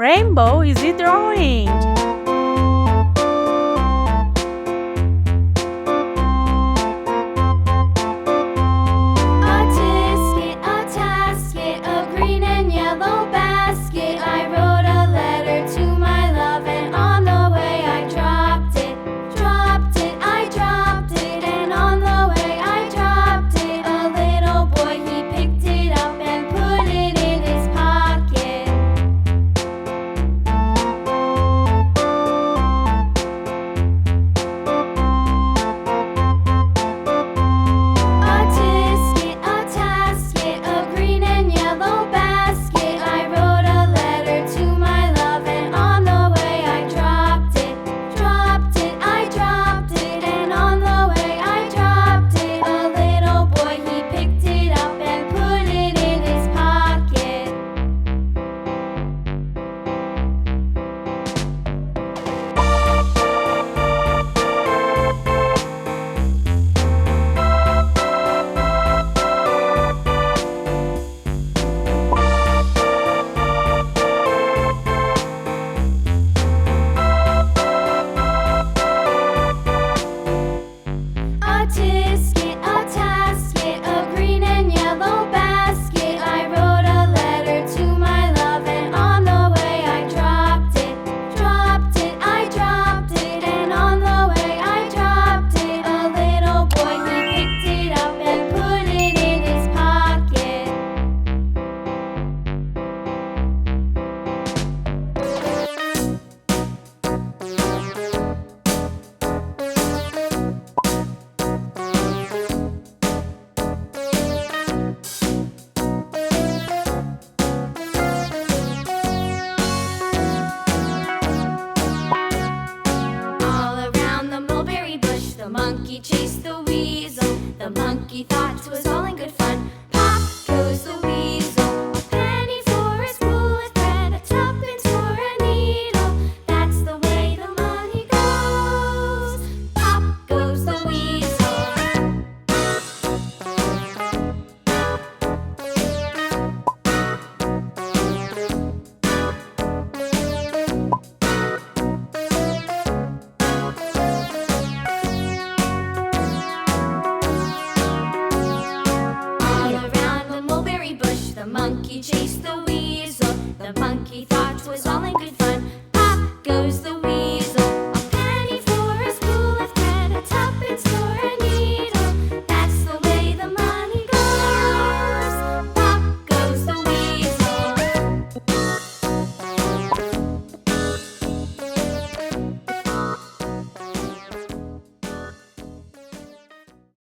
rainbow is he drawing? A tisket, a tasket, a green and yellow basket. I wrote a letter to my love, and on the way I dropped it. Dropped it, I dropped it, and on the way I dropped it. A little boy, he picked it up and put it in his pocket. A tisket, a tasket, a green and yellow basket. I wrote a letter to my love, and on the way I dropped it. Dropped it, I dropped it, and on the way I dropped it. A little boy, he picked it up and put it in his pocket. A tisket, a tasket, a green and yellow basket. I wrote a letter to my love, and on the way I dropped it. Dropped it, I dropped it, and on the way I dropped it. A little boy, he picked it up and put it in his pocket. All around the mulberry bush, the monkey chased the weasel. The monkey thought 'twas all in good fun. Pop goes the weasel. A penny for a spool of thread, a tuppence for a needle. That's the way the money goes. Pop goes the weasel. All around the mulberry bush, the monkey chased the weasel. The monkey thought 'twas all in good fun.